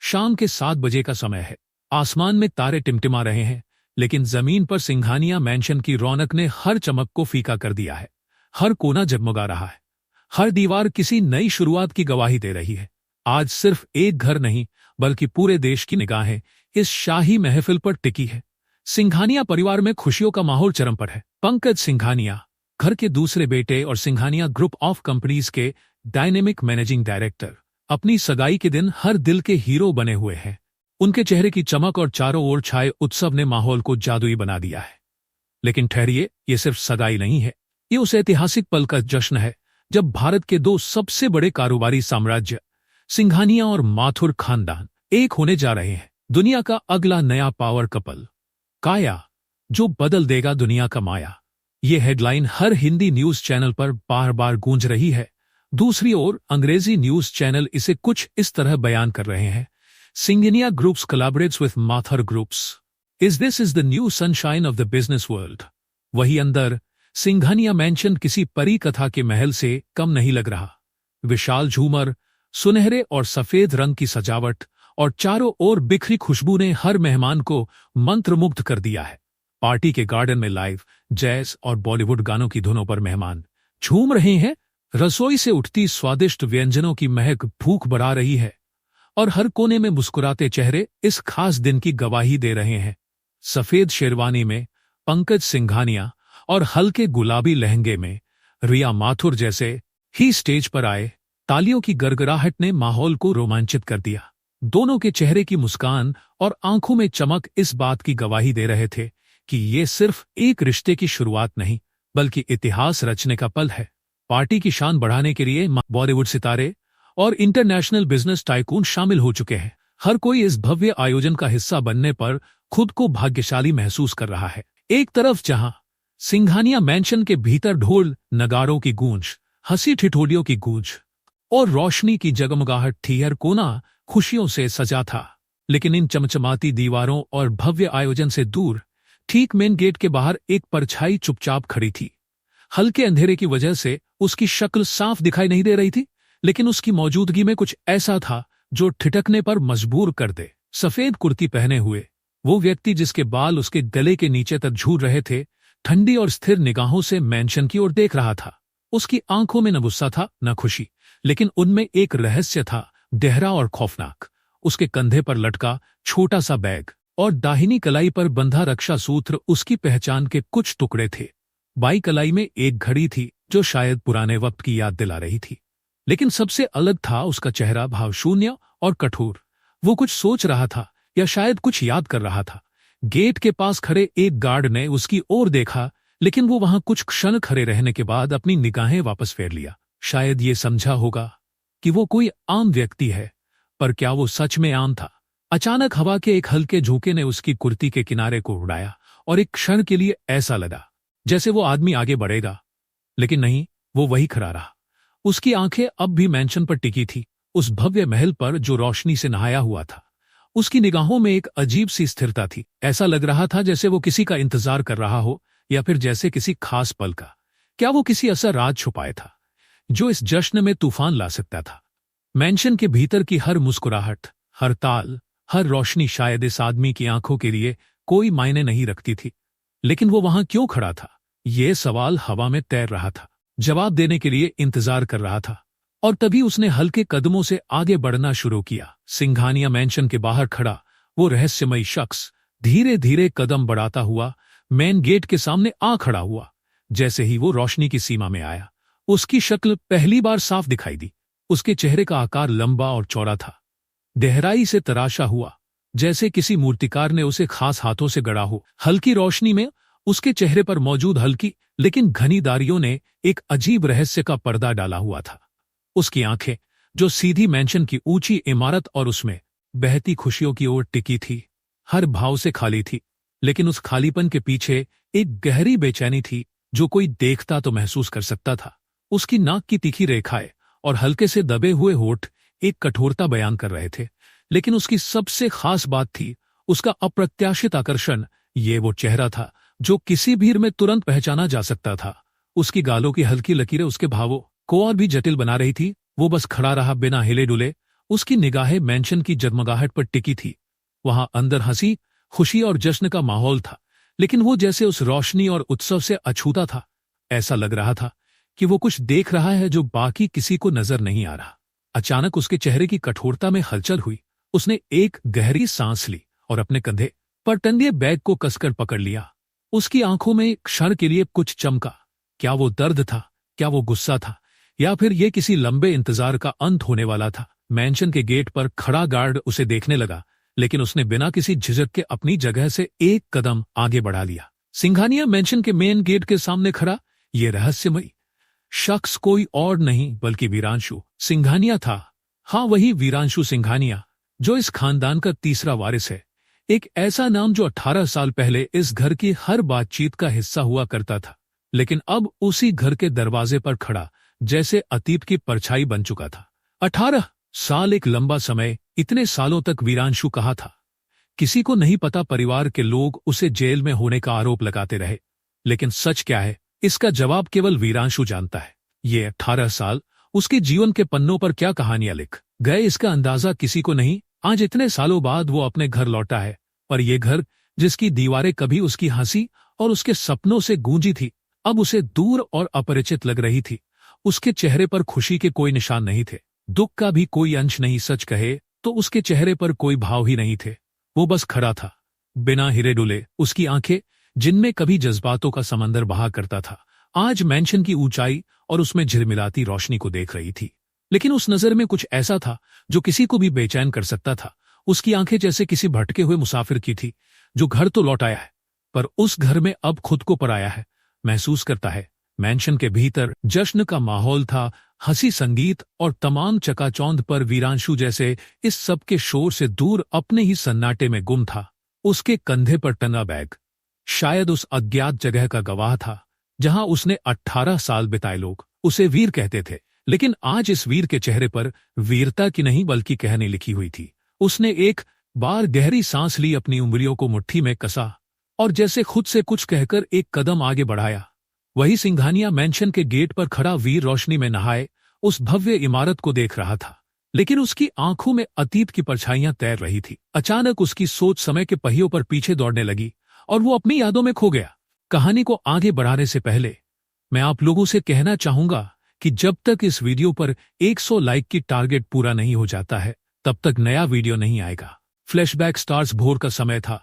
शाम के 7 बजे का समय है। आसमान में तारे टिमटिमा रहे हैं, लेकिन जमीन पर सिंघानिया मैंशन की रौनक ने हर चमक को फीका कर दिया है। हर कोना जगमगा रहा है, हर दीवार किसी नई शुरुआत की गवाही दे रही है। आज सिर्फ एक घर नहीं, बल्कि पूरे देश की निगाहें इस शाही महफिल पर टिकी है। सिंघानिया परिवार में खुशियों का माहौल चरम पर है। पंकज सिंघानिया, घर के दूसरे बेटे और सिंघानिया ग्रुप ऑफ कंपनीज के डायनेमिक मैनेजिंग डायरेक्टर, अपनी सगाई के दिन हर दिल के हीरो बने हुए हैं। उनके चेहरे की चमक और चारों ओर छाए उत्सव ने माहौल को जादुई बना दिया है। लेकिन ठहरिए, ये सिर्फ सगाई नहीं है, ये उस ऐतिहासिक पल का जश्न है जब भारत के दो सबसे बड़े कारोबारी साम्राज्य, सिंघानिया और माथुर खानदान, एक होने जा रहे हैं। दुनिया का अगला नया पावर कपल, काया, जो बदल देगा दुनिया का माया। ये हेडलाइन हर हिंदी न्यूज चैनल पर बार बार गूंज रही है। दूसरी ओर अंग्रेजी न्यूज चैनल इसे कुछ इस तरह बयान कर रहे हैं: Singhania groups collaborates with Mathur groups. This is the new sunshine of the business world. वही अंदर सिंघानिया मैंशन किसी परी कथा के महल से कम नहीं लग रहा। विशाल झूमर, सुनहरे और सफेद रंग की सजावट और चारों ओर बिखरी खुशबू ने हर मेहमान को मंत्रमुग्ध कर दिया है। पार्टी के गार्डन में लाइव जैज और बॉलीवुड गानों की धुनों पर मेहमान झूम रहे हैं। रसोई से उठती स्वादिष्ट व्यंजनों की महक भूख बढ़ा रही है और हर कोने में मुस्कुराते चेहरे इस खास दिन की गवाही दे रहे हैं। सफेद शेरवानी में पंकज सिंघानिया और हल्के गुलाबी लहंगे में रिया माथुर जैसे ही स्टेज पर आए। तालियों की गड़गड़ाहट ने माहौल को रोमांचित कर दिया। दोनों के चेहरे की मुस्कान और आंखों में चमक इस बात की गवाही दे रहे थे कि ये सिर्फ एक रिश्ते की शुरुआत नहीं, बल्कि इतिहास रचने का पल है। पार्टी की शान बढ़ाने के लिए बॉलीवुड सितारे और इंटरनेशनल बिजनेस टाइकून शामिल हो चुके हैं। हर कोई इस भव्य आयोजन का हिस्सा बनने पर खुद को भाग्यशाली महसूस कर रहा है। एक तरफ जहां सिंघानिया मैंशन के भीतर ढोल नगारों की गूंज, हंसी ठिठोलियों की गूंज और रोशनी की जगमगाहट थी, हर कोना खुशियों से सजा था। लेकिन इन चमचमाती दीवारों और भव्य आयोजन से दूर, ठीक मेन गेट के बाहर एक परछाई चुपचाप खड़ी थी। हल्के अंधेरे की वजह से उसकी शक्ल साफ दिखाई नहीं दे रही थी, लेकिन उसकी मौजूदगी में कुछ ऐसा था जो ठिठकने पर मजबूर कर दे। सफेद कुर्ती पहने हुए वो व्यक्ति, जिसके बाल उसके गले के नीचे तक झूल रहे थे, ठंडी और स्थिर निगाहों से मैंशन की ओर देख रहा था। उसकी आंखों में न गुस्सा था न खुशी, लेकिन उनमें एक रहस्य था, गहरा और खौफनाक। उसके कंधे पर लटका छोटा सा बैग और दाहिनी कलाई पर बंधा रक्षा सूत्र उसकी पहचान के कुछ टुकड़े थे। बाई कलाई में एक घड़ी थी जो शायद पुराने वक्त की याद दिला रही थी। लेकिन सबसे अलग था उसका चेहरा, भावशून्य और कठोर। वो कुछ सोच रहा था या शायद कुछ याद कर रहा था। गेट के पास खड़े एक गार्ड ने उसकी ओर देखा, लेकिन वो वहां कुछ क्षण खड़े रहने के बाद अपनी निगाहें वापस फेर लिया। शायद ये समझा होगा कि वो कोई आम व्यक्ति है, पर क्या वो सच में आम था? अचानक हवा के एक हल्के झोंके ने उसकी कुर्ती के किनारे को उड़ाया और एक क्षण के लिए ऐसा लगा जैसे वो आदमी आगे बढ़ेगा, लेकिन नहीं, वो वही खड़ा रहा। उसकी आंखें अब भी मैंशन पर टिकी थी, उस भव्य महल पर जो रोशनी से नहाया हुआ था। उसकी निगाहों में एक अजीब सी स्थिरता थी। ऐसा लग रहा था जैसे वो किसी का इंतजार कर रहा हो, या फिर जैसे किसी खास पल का। क्या वो किसी ऐसा राज छुपाए था जो इस जश्न में तूफान ला सकता था? मैंशन के भीतर की हर मुस्कुराहट, हर ताल, हर रोशनी शायद इस आदमी की आंखों के लिए कोई मायने नहीं रखती थी। लेकिन वो वहां क्यों खड़ा था? ये सवाल हवा में तैर रहा था, जवाब देने के लिए इंतजार कर रहा था। और तभी उसने हल्के कदमों से आगे बढ़ना शुरू किया। सिंघानिया मैंशन के बाहर खड़ा वो रहस्यमयी शख्स धीरे धीरे कदम बढ़ाता हुआ मेन गेट के सामने आ खड़ा हुआ। जैसे ही वो रोशनी की सीमा में आया, उसकी शक्ल पहली बार साफ दिखाई दी। उसके चेहरे का आकार लंबा और चौड़ा था, गहराई से तराशा हुआ, जैसे किसी मूर्तिकार ने उसे खास हाथों से गढ़ा हो। हल्की रोशनी में उसके चेहरे पर मौजूद हल्की लेकिन घनी दाढ़ियों ने एक अजीब रहस्य का पर्दा डाला हुआ था। उसकी आंखें, जो सीधी मैंशन की ऊंची इमारत और उसमें बहती खुशियों की ओर टिकी थी, हर भाव से खाली थी। लेकिन उस खालीपन के पीछे एक गहरी बेचैनी थी जो कोई देखता तो महसूस कर सकता था। उसकी नाक की तीखी रेखाएं और हल्के से दबे हुए होठ एक कठोरता बयान कर रहे थे। लेकिन उसकी सबसे खास बात थी उसका अप्रत्याशित आकर्षण। ये वो चेहरा था जो किसी भीड़ में तुरंत पहचाना जा सकता था। उसकी गालों की हल्की लकीरें उसके भावों को और भी जटिल बना रही थी। वो बस खड़ा रहा, बिना हिले डुले, उसकी निगाहें मेंशन की जगमगाहट पर टिकी थी। वहां अंदर हंसी, खुशी और जश्न का माहौल था, लेकिन वो जैसे उस रोशनी और उत्सव से अछूता था। ऐसा लग रहा था कि वो कुछ देख रहा है जो बाकी किसी को नजर नहीं आ रहा। अचानक उसके चेहरे की कठोरता में हलचल हुई। उसने एक गहरी सांस ली और अपने कंधे पर टंगे बैग को कसकर पकड़ लिया। उसकी आंखों में एक क्षण के लिए कुछ चमका। क्या वो दर्द था? क्या वो गुस्सा था? या फिर ये किसी लंबे इंतजार का अंत होने वाला था? मैंशन के गेट पर खड़ा गार्ड उसे देखने लगा, लेकिन उसने बिना किसी झिझक के अपनी जगह से एक कदम आगे बढ़ा लिया। सिंघानिया मैंशन के मेन गेट के सामने खड़ा ये रहस्यमयी शख्स कोई और नहीं बल्कि वीरांशु सिंघानिया था। हाँ, वही वीरांशु सिंघानिया जो इस खानदान का तीसरा वारिस है। एक ऐसा नाम जो 18 साल पहले इस घर की हर बातचीत का हिस्सा हुआ करता था, लेकिन अब उसी घर के दरवाजे पर खड़ा जैसे अतीत की परछाई बन चुका था। 18 साल एक लंबा समय। इतने सालों तक वीरांशु कहा था। किसी को नहीं पता। परिवार के लोग उसे जेल में होने का आरोप लगाते रहे, लेकिन सच क्या है इसका जवाब केवल वीरांशु जानता है। ये 18 साल उसके जीवन के पन्नों पर क्या कहानियां लिख गए इसका अंदाजा किसी को नहीं। आज इतने सालों बाद वो अपने घर लौटा है, पर ये घर जिसकी दीवारें कभी उसकी हंसी और उसके सपनों से गूंजी थी, अब उसे दूर और अपरिचित लग रही थी। उसके चेहरे पर खुशी के कोई निशान नहीं थे, दुख का भी कोई अंश नहीं। सच कहे तो उसके चेहरे पर कोई भाव ही नहीं थे। वो बस खड़ा था, बिना हिरे डुले। उसकी आंखें जिनमें कभी जज्बातों का समंदर बहा करता था, आज मैंशन की ऊंचाई और उसमें झिलमिलाती रोशनी को देख रही थी। लेकिन उस नजर में कुछ ऐसा था जो किसी को भी बेचैन कर सकता था। उसकी आंखें जैसे किसी भटके हुए मुसाफिर की थी जो घर तो लौट आया है, पर उस घर में अब खुद को पराया है महसूस करता है। मैंशन के भीतर जश्न का माहौल था, हंसी, संगीत और तमाम चकाचौंध, पर वीरांशु जैसे इस सब के शोर से दूर अपने ही सन्नाटे में गुम था। उसके कंधे पर टंगा बैग शायद उस अज्ञात जगह का गवाह था जहां उसने 18 साल बिताए। लोग उसे वीर कहते थे, लेकिन आज इस वीर के चेहरे पर वीरता की नहीं बल्कि कहनी लिखी हुई थी। उसने एक बार गहरी सांस ली, अपनी उंगलियों को मुट्ठी में कसा और जैसे खुद से कुछ कहकर एक कदम आगे बढ़ाया। वही सिंघानिया मैंशन के गेट पर खड़ा वीर रोशनी में नहाए उस भव्य इमारत को देख रहा था, लेकिन उसकी आंखों में अतीत की परछाइयां तैर रही थी। अचानक उसकी सोच समय के पहियों पर पीछे दौड़ने लगी और वो अपनी यादों में खो गया। कहानी को आगे बढ़ाने से पहले मैं आप लोगों से कहना चाहूंगा कि जब तक इस वीडियो पर 100 लाइक की टारगेट पूरा नहीं हो जाता है, तब तक नया वीडियो नहीं आएगा। Flashback stars. भोर का समय था।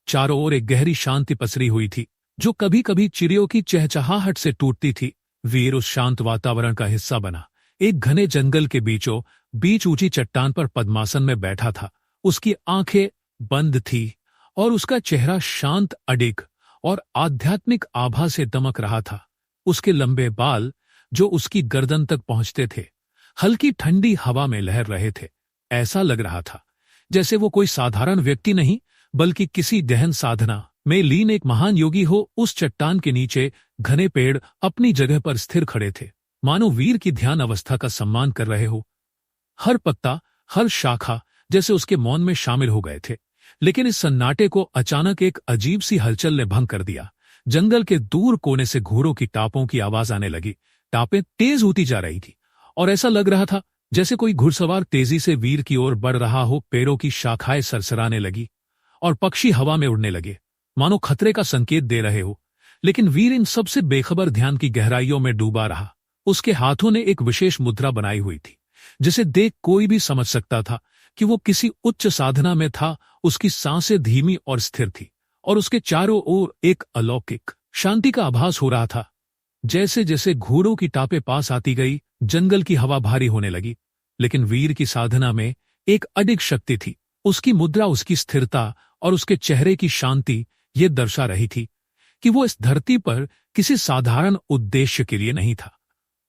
चारों ओर एक गहरी शांति पसरी हुई थी जो कभी कभी चिड़ियों की चहचहाहट से टूटती थी। वीर उस शांत वातावरण का हिस्सा बना। एक घने जंगल के बीचों बीच ऊंची चट्टान पर पद्मासन में बैठा था। उसकी आंखें बंद थी और उसका चेहरा शांत, अडिग और आध्यात्मिक आभा से दमक रहा था। उसके लंबे बाल जो उसकी गर्दन तक पहुंचते थे, हल्की ठंडी हवा में लहर रहे थे। ऐसा लग रहा था जैसे वो कोई साधारण व्यक्ति नहीं, बल्कि किसी गहन साधना में लीन एक महान योगी हो। उस चट्टान के नीचे घने पेड़ अपनी जगह पर स्थिर खड़े थे, मानो वीर की ध्यान अवस्था का सम्मान कर रहे हो। हर पत्ता, हर शाखा जैसे उसके मौन में शामिल हो गए थे। लेकिन इस सन्नाटे को अचानक एक अजीब सी हलचल ने भंग कर दिया। जंगल के दूर कोने से घोड़ों की टापों की आवाज आने लगी। टापें तेज होती जा रही थी और ऐसा लग रहा था जैसे कोई घुड़सवार तेजी से वीर की ओर बढ़ रहा हो। पेड़ों की शाखाएं सरसराने लगी और पक्षी हवा में उड़ने लगे, मानो खतरे का संकेत दे रहे हो। लेकिन वीर इन सबसे बेखबर ध्यान की गहराइयों में डूबा रहा। उसके हाथों ने एक विशेष मुद्रा बनाई हुई थी जिसे देख कोई भी समझ सकता था कि वो किसी उच्च साधना में था। उसकी सांसें धीमी और स्थिर थी और उसके चारों ओर एक अलौकिक शांति का आभास हो रहा था। जैसे जैसे घोड़ों की टापें पास आती गई, जंगल की हवा भारी होने लगी। लेकिन वीर की साधना में एक अडिग शक्ति थी। उसकी मुद्रा, उसकी स्थिरता और उसके चेहरे की शांति ये दर्शा रही थी कि वो इस धरती पर किसी साधारण उद्देश्य के लिए नहीं था।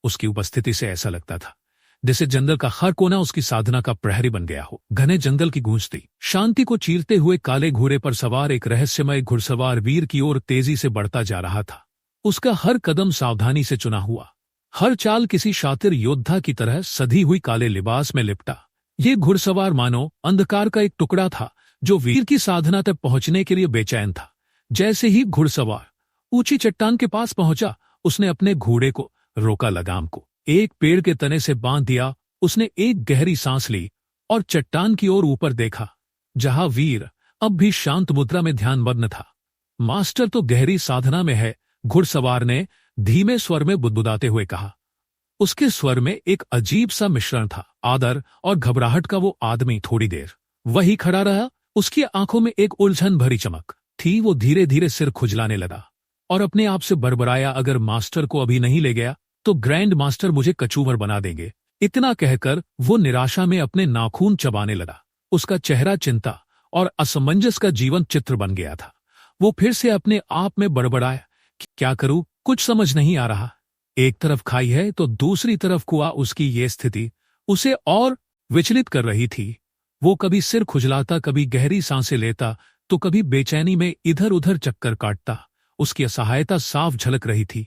उसकी उपस्थिति से ऐसा लगता था जैसे जंगल का हर कोना उसकी साधना का प्रहरी बन गया हो। घने जंगल की गूंजती शांति को चीरते हुए काले घोड़े पर सवार एक रहस्यमय घुड़सवार वीर की ओर तेजी से बढ़ता जा रहा था। उसका हर कदम सावधानी से चुना हुआ, हर चाल किसी शातिर योद्धा की तरह सधी हुई काले लिबास में लिपटा। ये घुड़सवार मानो अंधकार का एक टुकड़ा था जो वीर की साधना तक पहुंचने के लिए बेचैन था। जैसे ही घुड़सवार ऊंची चट्टान के पास पहुंचा, उसने अपने घोड़े को रोका, लगाम को एक पेड़ के तने से बांध दिया। उसने एक गहरी सांस ली और चट्टान की ओर ऊपर देखा, जहां वीर अब भी शांत मुद्रा में ध्यानमग्न था। मास्टर तो गहरी साधना में है, घुड़सवार ने धीमे स्वर में बुदबुदाते हुए कहा। उसके स्वर में एक अजीब सा मिश्रण था, आदर और घबराहट का। वो आदमी थोड़ी देर वही खड़ा रहा, उसकी आंखों में एक उलझन भरी चमक थी। वो धीरे धीरे सिर खुजलाने लगा और अपने आप से बड़बड़ाया, अगर मास्टर को अभी नहीं ले गया तो ग्रैंड मास्टर मुझे कचूमर बना देंगे। इतना कहकर वो निराशा में अपने नाखून चबाने लगा। उसका चेहरा चिंता और असमंजस का जीवन चित्र बन गया था। वो फिर से अपने आप में बड़बड़ाया, क्या करूं, कुछ समझ नहीं आ रहा। एक तरफ खाई है तो दूसरी तरफ कुआं। उसकी ये स्थिति उसे और विचलित कर रही थी। वो कभी सिर खुजलाता, कभी गहरी सांसें लेता, तो कभी बेचैनी में इधर उधर चक्कर काटता। उसकी असहायता साफ झलक रही थी।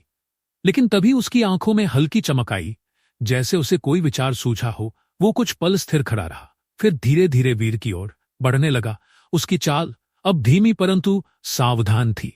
लेकिन तभी उसकी आंखों में हल्की चमक आई, जैसे उसे कोई विचार सूझा हो। वो कुछ पल स्थिर खड़ा रहा, फिर धीरे धीरे वीर की ओर बढ़ने लगा। उसकी चाल अब धीमी परंतु सावधान थी।